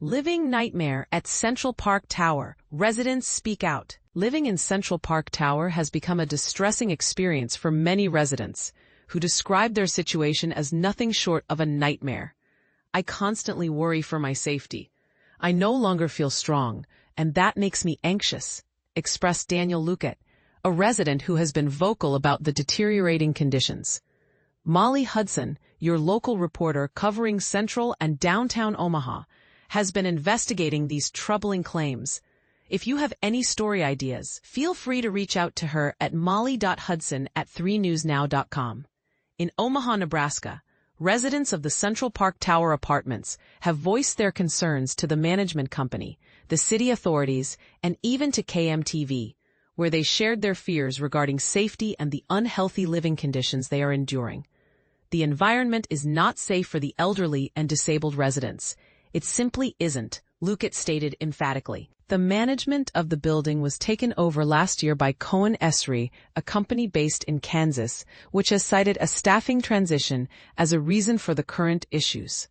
Living nightmare at Central Park Tower. Residents speak out. Living in Central Park Tower has become a distressing experience for many residents, who describe their situation as nothing short of a nightmare. I constantly worry for my safety. I no longer feel strong, and that makes me anxious, expressed Daniel Lucat, a resident who has been vocal about the deteriorating conditions. Molly Hudson, your local reporter covering Central and Downtown Omaha, has been investigating these troubling claims. If you have any story ideas, feel free to reach out to her at molly.hudson@3newsnow.com. In Omaha, Nebraska, residents of the Central Park Tower apartments have voiced their concerns to the management company, the city authorities, and even to KMTV, where they shared their fears regarding safety and the unhealthy living conditions they are enduring. The environment is not safe for the elderly and disabled residents. It simply isn't, Lucat stated emphatically. The management of the building was taken over last year by Cohen Esri, a company based in Kansas, which has cited a staffing transition as a reason for the current issues.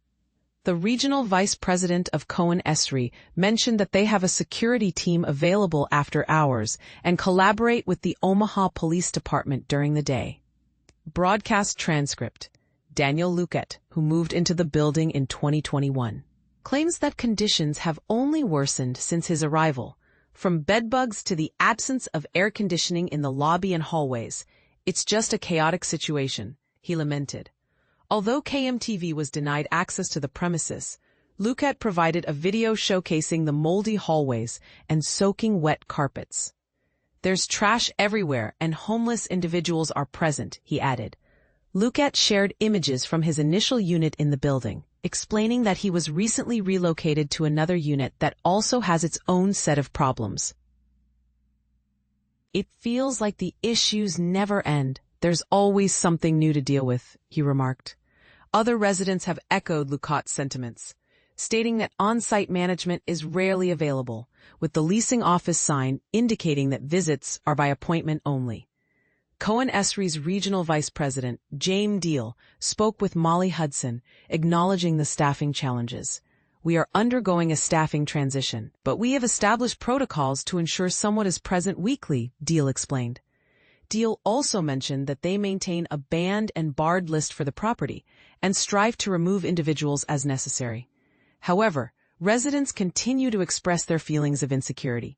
The regional vice president of Cohen Esri mentioned that they have a security team available after hours and collaborate with the Omaha Police Department during the day. Broadcast transcript. Daniel Lucat, who moved into the building in 2021. Claims that conditions have only worsened since his arrival. From bedbugs to the absence of air conditioning in the lobby and hallways, it's just a chaotic situation, he lamented. Although KMTV was denied access to the premises, Lucat provided a video showcasing the moldy hallways and soaking wet carpets. There's trash everywhere and homeless individuals are present, he added. Lucat shared images from his initial unit in the building, explaining that he was recently relocated to another unit that also has its own set of problems. It feels like the issues never end. There's always something new to deal with, he remarked. Other residents have echoed Lucat's sentiments, stating that on-site management is rarely available, with the leasing office sign indicating that visits are by appointment only. Cohen Esri's regional vice president, James Deal, spoke with Molly Hudson, acknowledging the staffing challenges. We are undergoing a staffing transition, but we have established protocols to ensure someone is present weekly, Deal explained. Deal also mentioned that they maintain a banned and barred list for the property and strive to remove individuals as necessary. However, residents continue to express their feelings of insecurity.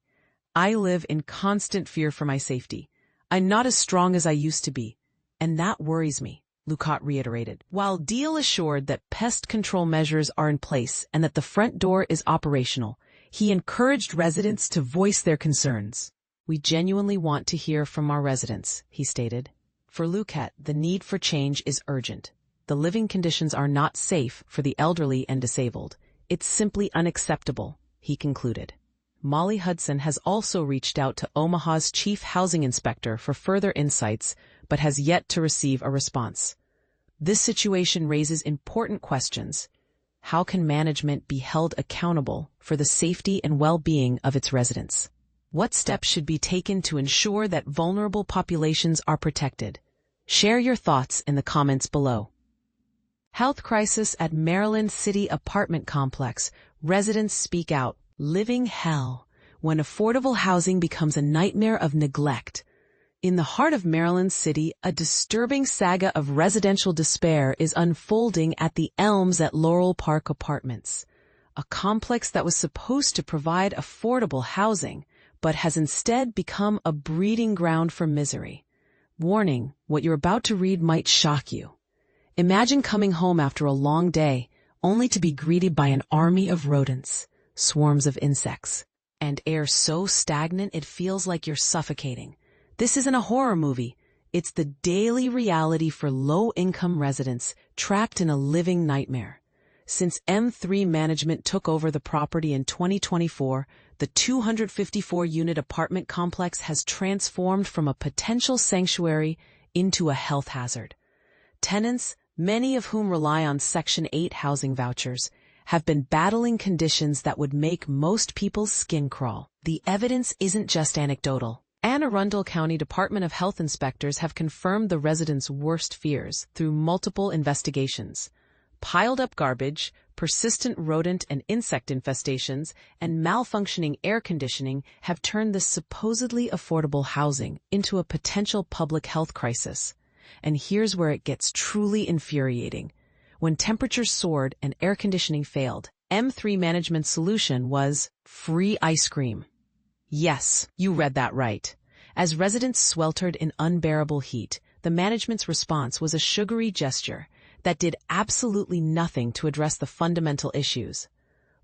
I live in constant fear for my safety. I'm not as strong as I used to be, and that worries me, Lucat reiterated. While Deal assured that pest control measures are in place and that the front door is operational, he encouraged residents to voice their concerns. We genuinely want to hear from our residents, he stated. For Lucat, the need for change is urgent. The living conditions are not safe for the elderly and disabled. It's simply unacceptable, he concluded. Molly Hudson has also reached out to Omaha's chief housing inspector for further insights, but has yet to receive a response. This situation raises important questions. How can management be held accountable for the safety and well-being of its residents? What steps should be taken to ensure that vulnerable populations are protected? Share your thoughts in the comments below. Health crisis at Maryland City apartment complex. Residents speak out. Living hell when affordable housing becomes a nightmare of neglect. In the heart of Maryland City, a disturbing saga of residential despair is unfolding at the Elms at Laurel Park Apartments, a complex that was supposed to provide affordable housing, but has instead become a breeding ground for misery. Warning, what you're about to read might shock you. Imagine coming home after a long day, only to be greeted by an army of rodents, swarms of insects, and air so stagnant it feels like you're suffocating. This isn't a horror movie. It's the daily reality for low-income residents trapped in a living nightmare. Since M3 Management took over the property in 2024, the 254-unit apartment complex has transformed from a potential sanctuary into a health hazard. Tenants, many of whom rely on Section 8 housing vouchers, have been battling conditions that would make most people's skin crawl. The evidence isn't just anecdotal. Anne Arundel County Department of Health inspectors have confirmed the residents' worst fears through multiple investigations. Piled-up garbage, persistent rodent and insect infestations, and malfunctioning air conditioning have turned this supposedly affordable housing into a potential public health crisis. And here's where it gets truly infuriating. When temperatures soared and air conditioning failed, M3 Management's solution was free ice cream. Yes, you read that right. As residents sweltered in unbearable heat, the management's response was a sugary gesture that did absolutely nothing to address the fundamental issues.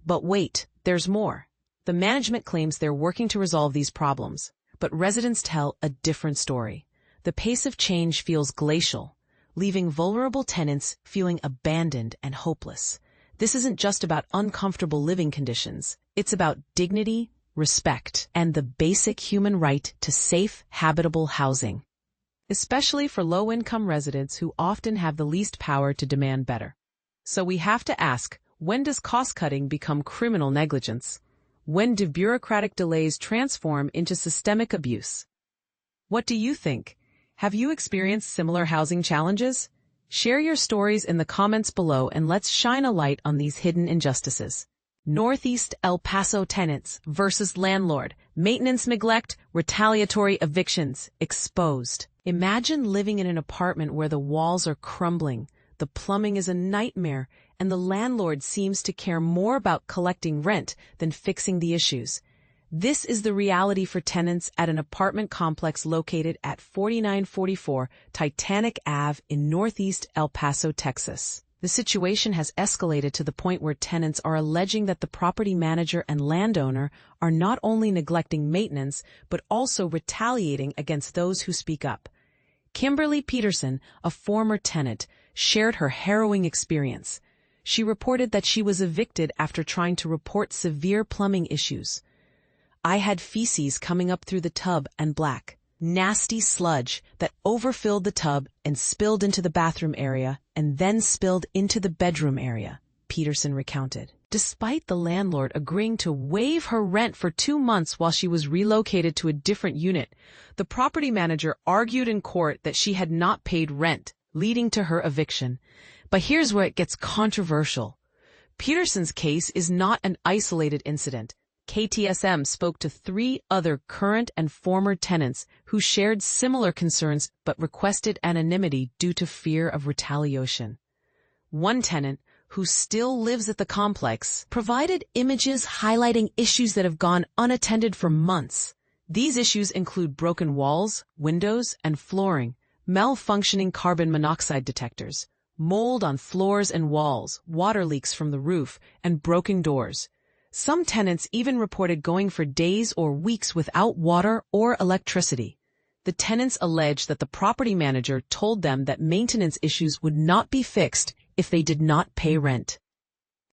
But wait, there's more. The management claims they're working to resolve these problems, but residents tell a different story. The pace of change feels glacial, leaving vulnerable tenants feeling abandoned and hopeless. This isn't just about uncomfortable living conditions. It's about dignity, respect, and the basic human right to safe, habitable housing, especially for low-income residents who often have the least power to demand better. So we have to ask, when does cost-cutting become criminal negligence? When do bureaucratic delays transform into systemic abuse? What do you think? Have you experienced similar housing challenges? Share your stories in the comments below and let's shine a light on these hidden injustices. Northeast El Paso Tenants versus Landlord. Maintenance neglect, retaliatory evictions, exposed. Imagine living in an apartment where the walls are crumbling, the plumbing is a nightmare, and the landlord seems to care more about collecting rent than fixing the issues. This is the reality for tenants at an apartment complex located at 4944 Titanic Ave in Northeast El Paso, Texas. The situation has escalated to the point where tenants are alleging that the property manager and landowner are not only neglecting maintenance, but also retaliating against those who speak up. Kimberly Peterson, a former tenant, shared her harrowing experience. She reported that she was evicted after trying to report severe plumbing issues. "I had feces coming up through the tub and black, nasty sludge that overfilled the tub and spilled into the bathroom area and then spilled into the bedroom area," Peterson recounted. Despite the landlord agreeing to waive her rent for 2 months while she was relocated to a different unit, the property manager argued in court that she had not paid rent, leading to her eviction. But here's where it gets controversial. Peterson's case is not an isolated incident. KTSM spoke to 3 other current and former tenants who shared similar concerns but requested anonymity due to fear of retaliation. One tenant, who still lives at the complex, provided images highlighting issues that have gone unattended for months. These issues include broken walls, windows, and flooring, malfunctioning carbon monoxide detectors, mold on floors and walls, water leaks from the roof, and broken doors. Some tenants even reported going for days or weeks without water or electricity. The tenants alleged that the property manager told them that maintenance issues would not be fixed if they did not pay rent.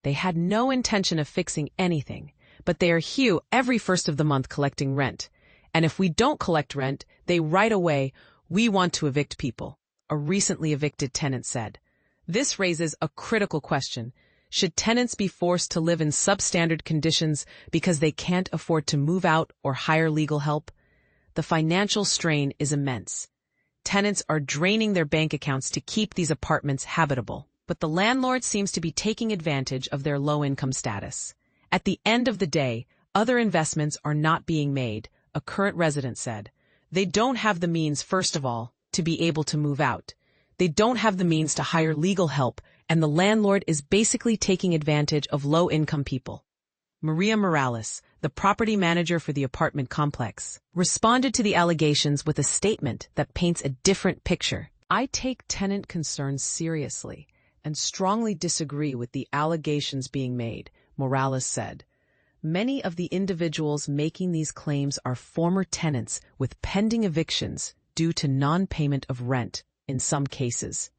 They had no intention of fixing anything, but they are here every first of the month collecting rent. And if we don't collect rent, they right away, "We want to evict people," a recently evicted tenant said. This raises a critical question. Should tenants be forced to live in substandard conditions because they can't afford to move out or hire legal help? The financial strain is immense. Tenants are draining their bank accounts to keep these apartments habitable, but the landlord seems to be taking advantage of their low-income status. At the end of the day, other investments are not being made, a current resident said. They don't have the means, first of all, to be able to move out. They don't have the means to hire legal help, and the landlord is basically taking advantage of low-income people. Maria Morales, the property manager for the apartment complex, responded to the allegations with a statement that paints a different picture. "I take tenant concerns seriously and strongly disagree with the allegations being made," Morales said. Many of the individuals making these claims are former tenants with pending evictions due to non-payment of rent in some cases.